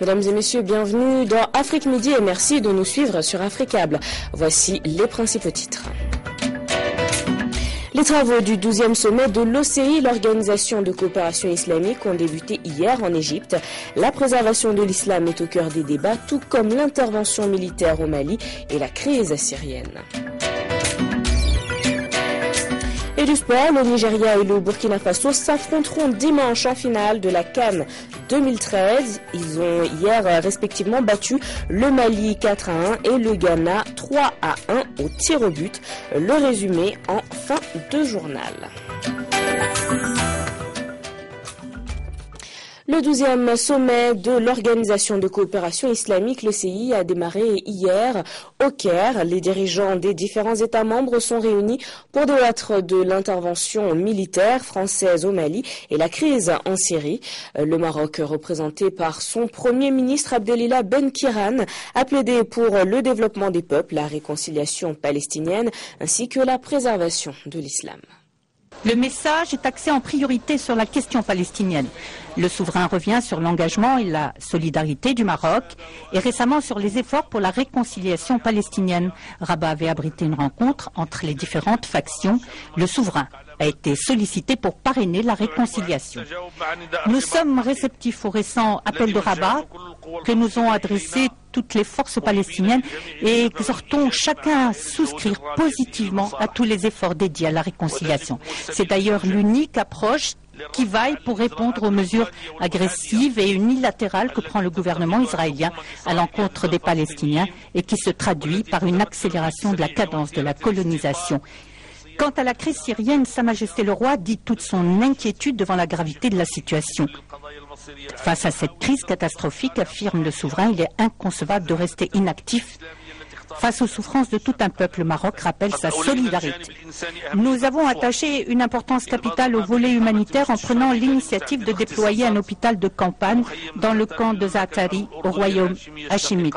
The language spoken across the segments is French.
Mesdames et messieurs, bienvenue dans Afrique Midi et merci de nous suivre sur Africable. Voici les principaux titres. Les travaux du 12e sommet de l'OCI, l'Organisation de coopération islamique, ont débuté hier en Égypte. La préservation de l'islam est au cœur des débats, tout comme l'intervention militaire au Mali et la crise syrienne. Et du sport, le Nigeria et le Burkina Faso s'affronteront dimanche en finale de la CAN 2013. Ils ont hier respectivement battu le Mali 4-1 et le Ghana 3-1 au tir au but. Le résumé en fin de journal. Le 12e sommet de l'Organisation de coopération islamique, l'OCI, a démarré hier au Caire. Les dirigeants des différents États membres sont réunis pour débattre de l'intervention militaire française au Mali et la crise en Syrie. Le Maroc, représenté par son Premier ministre Abdelillah Ben Kiran, a plaidé pour le développement des peuples, la réconciliation palestinienne ainsi que la préservation de l'islam. Le message est axé en priorité sur la question palestinienne. Le souverain revient sur l'engagement et la solidarité du Maroc et récemment sur les efforts pour la réconciliation palestinienne. Rabat avait abrité une rencontre entre les différentes factions. Le souverain a été sollicité pour parrainer la réconciliation. Nous sommes réceptifs au récent appel de Rabat que nous ont adressé toutes les forces palestiniennes et exhortons chacun à souscrire positivement à tous les efforts dédiés à la réconciliation. C'est d'ailleurs l'unique approche qui vaille pour répondre aux mesures agressives et unilatérales que prend le gouvernement israélien à l'encontre des Palestiniens et qui se traduit par une accélération de la cadence de la colonisation. Quant à la crise syrienne, Sa Majesté le Roi dit toute son inquiétude devant la gravité de la situation. Face à cette crise catastrophique, affirme le souverain, il est inconcevable de rester inactif face aux souffrances de tout un peuple. Le Maroc rappelle sa solidarité. Nous avons attaché une importance capitale au volet humanitaire en prenant l'initiative de déployer un hôpital de campagne dans le camp de Zaatari au royaume hachémite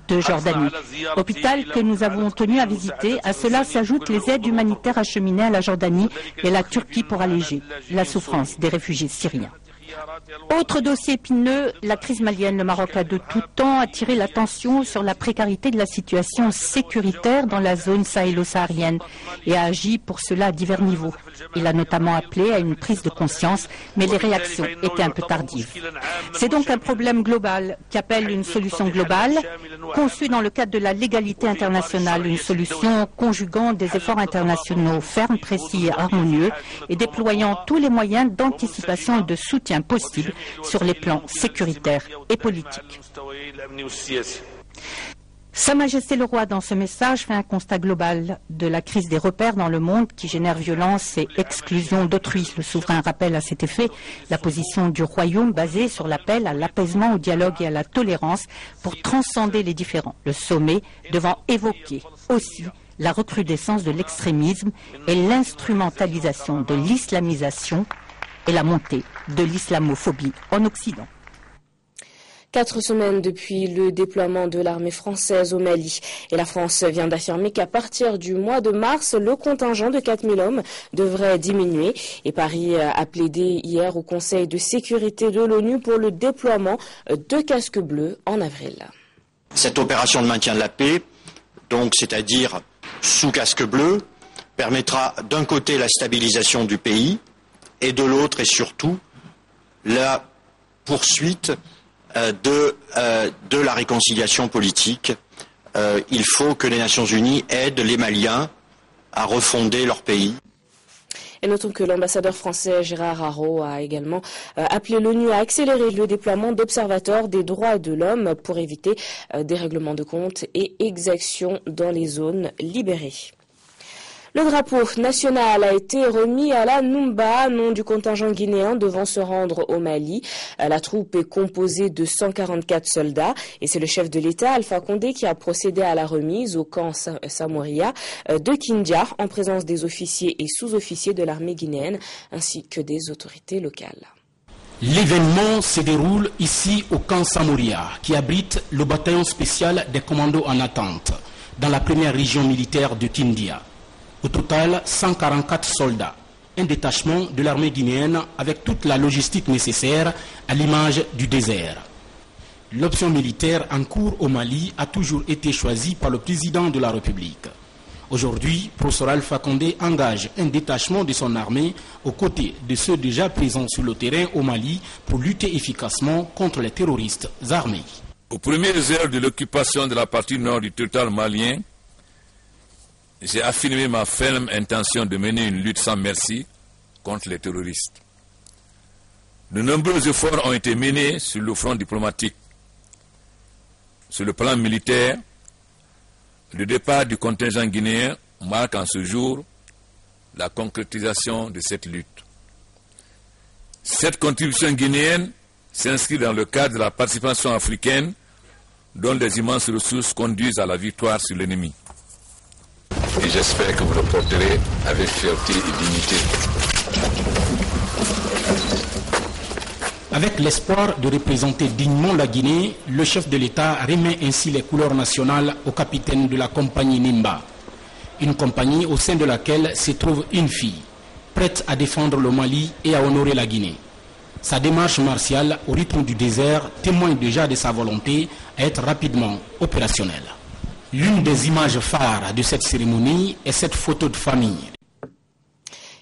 de Jordanie. Hôpital que nous avons tenu à visiter. À cela s'ajoutent les aides humanitaires acheminées à la Jordanie et à la Turquie pour alléger la souffrance des réfugiés syriens. Autre dossier épineux, la crise malienne. Le Maroc a de tout temps attiré l'attention sur la précarité de la situation sécuritaire dans la zone sahélo-saharienne et a agi pour cela à divers niveaux. Il a notamment appelé à une prise de conscience, mais les réactions étaient un peu tardives. C'est donc un problème global qui appelle une solution globale, conçue dans le cadre de la légalité internationale, une solution conjuguant des efforts internationaux fermes, précis et harmonieux et déployant tous les moyens d'anticipation et de soutien possibles sur les plans sécuritaires et politiques. Sa Majesté le Roi, dans ce message, fait un constat global de la crise des repères dans le monde qui génère violence et exclusion d'autrui. Le souverain rappelle à cet effet la position du royaume basée sur l'appel à l'apaisement, au dialogue et à la tolérance pour transcender les différends. Le sommet devant évoquer aussi la recrudescence de l'extrémisme et l'instrumentalisation de l'islamisation et la montée de l'islamophobie en Occident. 4 semaines depuis le déploiement de l'armée française au Mali. Et la France vient d'affirmer qu'à partir du mois de mars, le contingent de 4000 hommes devrait diminuer. Et Paris a plaidé hier au Conseil de sécurité de l'ONU pour le déploiement de casques bleus en avril. Cette opération de maintien de la paix, donc c'est-à-dire sous casque bleu, permettra d'un côté la stabilisation du pays et de l'autre et surtout la poursuite de la réconciliation politique. Il faut que les Nations Unies aident les Maliens à refonder leur pays. Et notons que l'ambassadeur français Gérard Haro a également appelé l'ONU à accélérer le déploiement d'observateurs des droits de l'homme pour éviter des règlements de comptes et exactions dans les zones libérées. Le drapeau national a été remis à la Numba, nom du contingent guinéen devant se rendre au Mali. La troupe est composée de 144 soldats et c'est le chef de l'État, Alpha Condé, qui a procédé à la remise au camp Samoria de Kindia en présence des officiers et sous-officiers de l'armée guinéenne ainsi que des autorités locales. L'événement se déroule ici au camp Samoria qui abrite le bataillon spécial des commandos en attente dans la première région militaire de Kindia. Au total, 144 soldats, un détachement de l'armée guinéenne avec toute la logistique nécessaire à l'image du désert. L'option militaire en cours au Mali a toujours été choisie par le président de la République. Aujourd'hui, professeur Alpha Condé engage un détachement de son armée aux côtés de ceux déjà présents sur le terrain au Mali pour lutter efficacement contre les terroristes armés. Aux premières heures de l'occupation de la partie nord du territoire malien, j'ai affirmé ma ferme intention de mener une lutte sans merci contre les terroristes. De nombreux efforts ont été menés sur le front diplomatique. Sur le plan militaire, le départ du contingent guinéen marque en ce jour la concrétisation de cette lutte. Cette contribution guinéenne s'inscrit dans le cadre de la participation africaine dont les immenses ressources conduisent à la victoire sur l'ennemi. Et j'espère que vous le porterez avec fierté et dignité. Avec l'espoir de représenter dignement la Guinée, le chef de l'État remet ainsi les couleurs nationales au capitaine de la compagnie Nimba. Une compagnie au sein de laquelle se trouve une fille, prête à défendre le Mali et à honorer la Guinée. Sa démarche martiale au rythme du désert témoigne déjà de sa volonté à être rapidement opérationnelle. L'une des images phares de cette cérémonie est cette photo de famille.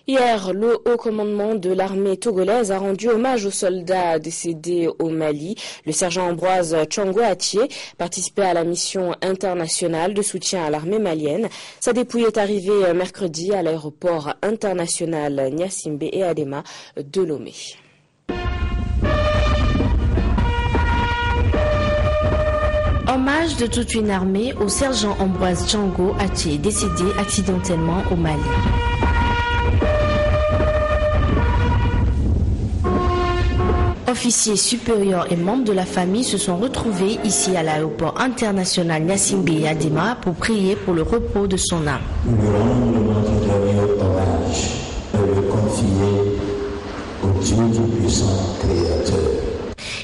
Hier, le haut commandement de l'armée togolaise a rendu hommage aux soldats décédés au Mali. Le sergent Ambroise Tchongo Attié participait à la mission internationale de soutien à l'armée malienne. Sa dépouille est arrivée mercredi à l'aéroport international Gnassingbé et Adema de Lomé. Hommage de toute une armée au sergent Ambroise Tchongo Attié, décédé accidentellement au Mali. Officiers supérieurs et membres de la famille se sont retrouvés ici à l'aéroport international Gnassingbé et Adema pour prier pour le repos de son âme. Nous lui rendons notre dernier hommage et le confier au Dieu Tout-Puissant Créateur.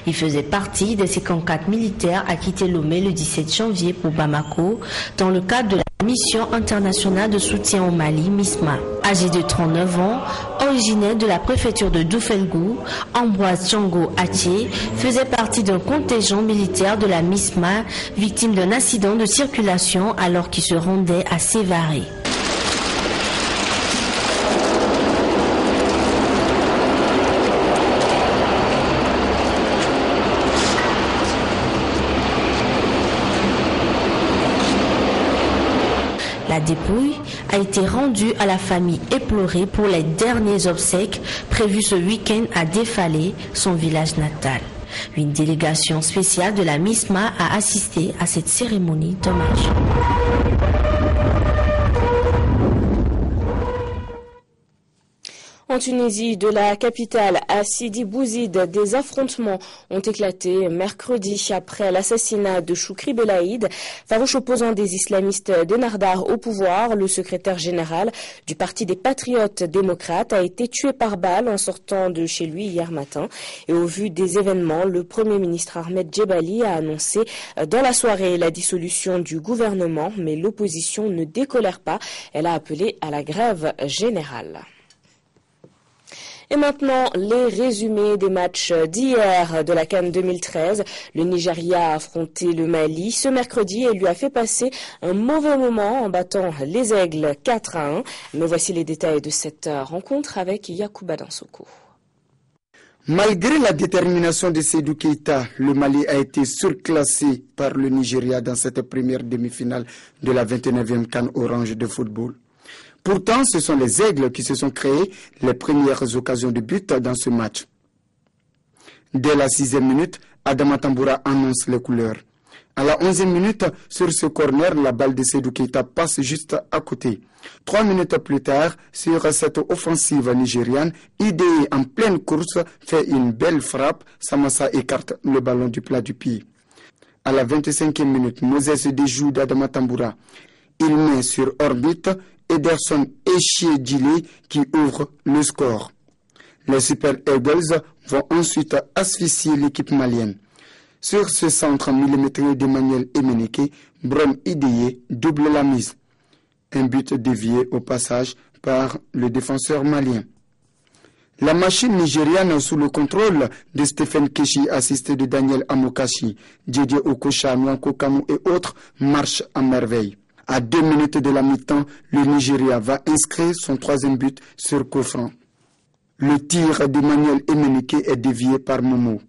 Il faisait partie des 54 militaires à quitter Lomé le 17 janvier pour Bamako dans le cadre de la mission internationale de soutien au Mali, MISMA. Âgé de 39 ans, originaire de la préfecture de Doufelgou, Ambroise Tchongo Attié faisait partie d'un contingent militaire de la MISMA victime d'un accident de circulation alors qu'il se rendait à Sévaré. La dépouille a été rendue à la famille éplorée pour les derniers obsèques prévus ce week-end à Défalé, son village natal. Une délégation spéciale de la MISMA a assisté à cette cérémonie d'hommage. En Tunisie, de la capitale à Sidi Bouzid, des affrontements ont éclaté mercredi après l'assassinat de Choukri Belaïd, farouche opposant des islamistes d'Ennardar au pouvoir. Le secrétaire général du Parti des Patriotes démocrates a été tué par balle en sortant de chez lui hier matin. Et au vu des événements, le Premier ministre Ahmed Djebali a annoncé dans la soirée la dissolution du gouvernement, mais l'opposition ne décolère pas. Elle a appelé à la grève générale. Et maintenant, les résumés des matchs d'hier de la CAN 2013. Le Nigeria a affronté le Mali ce mercredi et lui a fait passer un mauvais moment en battant les Aigles 4-1. Mais voici les détails de cette rencontre avec Yacouba Dansoko. Malgré la détermination de Seydou Keita, le Mali a été surclassé par le Nigeria dans cette première demi-finale de la 29e CAN Orange de football. Pourtant, ce sont les Aigles qui se sont créés les premières occasions de but dans ce match. Dès la 6e minute, Adama Tamboura annonce les couleurs. À la 11e minute, sur ce corner, la balle de Seydou Keita passe juste à côté. 3 minutes plus tard, sur cette offensive nigériane, idée en pleine course, fait une belle frappe. Samassa écarte le ballon du plat du pied. À la 25e minute, Moses se déjoue d'Adama Tamboura. Il met sur orbite Ederson Echiedile qui ouvre le score. Les Super Eagles vont ensuite asphyxier l'équipe malienne. Sur ce centre millimétré d'Emmanuel Emenike, Brom Ideye double la mise. Un but dévié au passage par le défenseur malien. La machine nigériane sous le contrôle de Stephen Keshi, assisté de Daniel Amokachi, Didier Okocha, Nwanko Kanu et autres, marche à merveille. À 2 minutes de la mi-temps, le Nigeria va inscrire son 3e but sur coup franc. Le tir d'Emmanuel Emenike est dévié par Momo.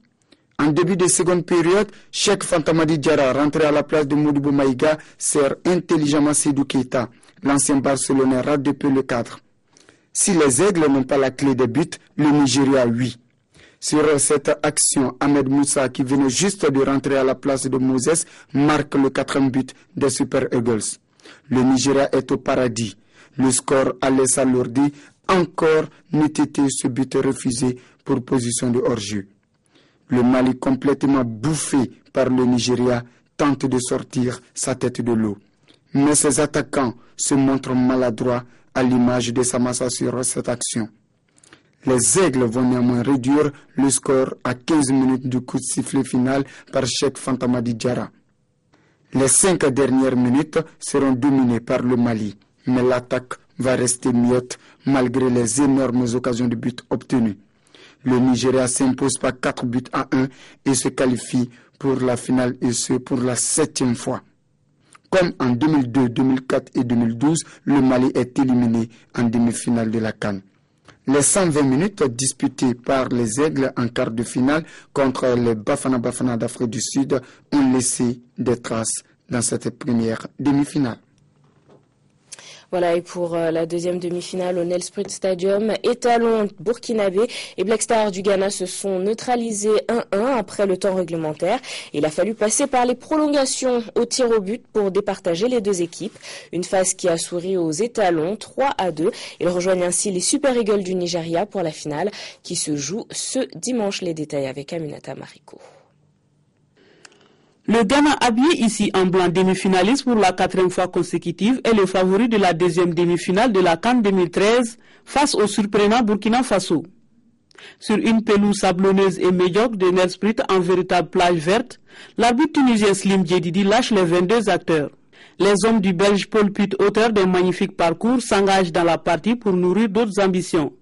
En début de seconde période, Cheikh Fantamadi Diarra, rentré à la place de Modibo Maïga, sert intelligemment Seydou Keita. L'ancien Barcelonais rate de peu le cadre. Si les Aigles n'ont pas la clé des buts, le Nigeria, oui. Sur cette action, Ahmed Moussa, qui venait juste de rentrer à la place de Moses, marque le 4e but des Super Eagles. Le Nigeria est au paradis. Le score allait s'alourdir. Encore n'eût été ce but refusé pour position de hors-jeu. Le Mali, complètement bouffé par le Nigeria, tente de sortir sa tête de l'eau. Mais ses attaquants se montrent maladroits à l'image de Samassa sur cette action. Les Aigles vont néanmoins réduire le score à 15 minutes du coup de sifflet final par Cheikh Fantamadi Diarra. Les 5 dernières minutes seront dominées par le Mali, mais l'attaque va rester muette malgré les énormes occasions de but obtenues. Le Nigeria s'impose par 4 buts à 1 et se qualifie pour la finale, et ce pour la 7e fois. Comme en 2002, 2004 et 2012, le Mali est éliminé en demi-finale de la CAN. Les 120 minutes disputées par les Aigles en quart de finale contre les Bafana Bafana d'Afrique du Sud ont laissé des traces dans cette première demi-finale. Voilà, et pour la deuxième demi-finale au Nelspruit Stadium, Étalon burkinabé et Black Star du Ghana se sont neutralisés 1-1 après le temps réglementaire. Il a fallu passer par les prolongations au tir au but pour départager les deux équipes. Une phase qui a souri aux Étalons 3-2. Ils rejoignent ainsi les Super Eagles du Nigeria pour la finale qui se joue ce dimanche. Les détails avec Aminata Mariko. Le Ghana, habillé ici en blanc, demi-finaliste pour la 4e fois consécutive, est le favori de la deuxième demi-finale de la CAN 2013 face au surprenant Burkina Faso. Sur une pelouse sablonneuse et médiocre de Nelspruit en véritable plage verte, l'arbitre tunisien Slim Djedidi lâche les 22 acteurs. Les hommes du Belge Paul Pitt, auteur d'un magnifique parcours, s'engagent dans la partie pour nourrir d'autres ambitions.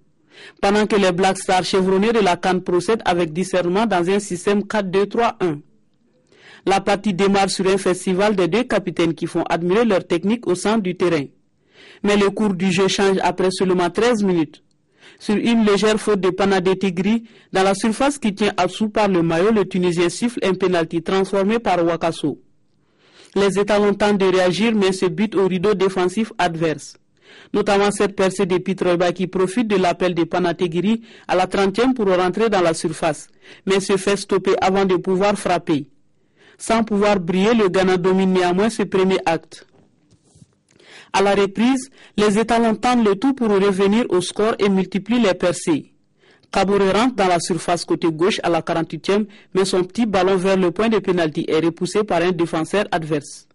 Pendant que les Black Stars chevronnés de la CAN procèdent avec discernement dans un système 4-2-3-1. La partie démarre sur un festival des 2 capitaines qui font admirer leur technique au centre du terrain. Mais le cours du jeu change après seulement 13 minutes. Sur une légère faute de Panadé Tigri, dans la surface qui tient à dessous par le maillot, le Tunisien siffle un pénalty transformé par Wakaso. Les Étalons tentent de réagir mais se butent au rideau défensif adverse. Notamment cette percée de Pitroiba qui profite de l'appel de Panategiri à la 30e pour rentrer dans la surface, mais se fait stopper avant de pouvoir frapper. Sans pouvoir briller, le Ghana domine néanmoins ce premier acte. À la reprise, les Étalons tentent le tout pour revenir au score et multiplient les percées. Kabouré rentre dans la surface côté gauche à la 48e, mais son petit ballon vers le point de pénalty est repoussé par un défenseur adverse.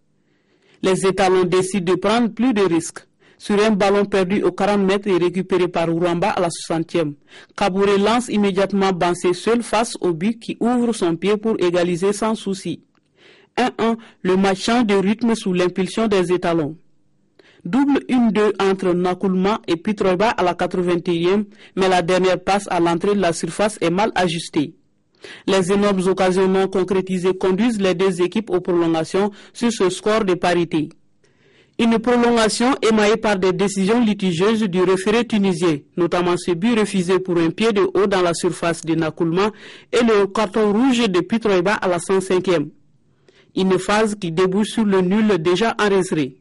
Les Étalons décident de prendre plus de risques. Sur un ballon perdu aux 40 mètres et récupéré par Ouramba à la 60e, Kabouré lance immédiatement Bansé seul face au but qui ouvre son pied pour égaliser sans souci. 1-1, le match change de rythme sous l'impulsion des Étalons. Double 1-2 entre Nakoulma et Pitroiba à la 81e, mais la dernière passe à l'entrée de la surface est mal ajustée. Les énormes occasions non concrétisées conduisent les deux équipes aux prolongations sur ce score de parité. Une prolongation émaillée par des décisions litigieuses du référé tunisien, notamment ce but refusé pour un pied de haut dans la surface de Nakoulma et le carton rouge de Pitroiba à la 105e. Une phase qui débouche sur le nul déjà enregistré.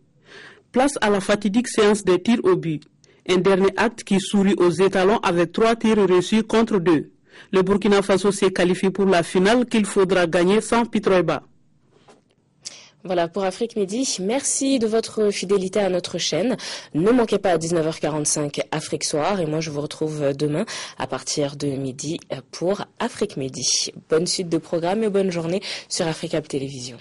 Place à la fatidique séance des tirs au but. Un dernier acte qui sourit aux Étalons avec 3 tirs reçus contre 2. Le Burkina Faso s'est qualifié pour la finale qu'il faudra gagner sans Pitroiba. Voilà pour Afrique Midi. Merci de votre fidélité à notre chaîne. Ne manquez pas à 19h45 Afrique Soir et moi je vous retrouve demain à partir de midi pour Afrique Midi. Bonne suite de programme et bonne journée sur Africa Télévision.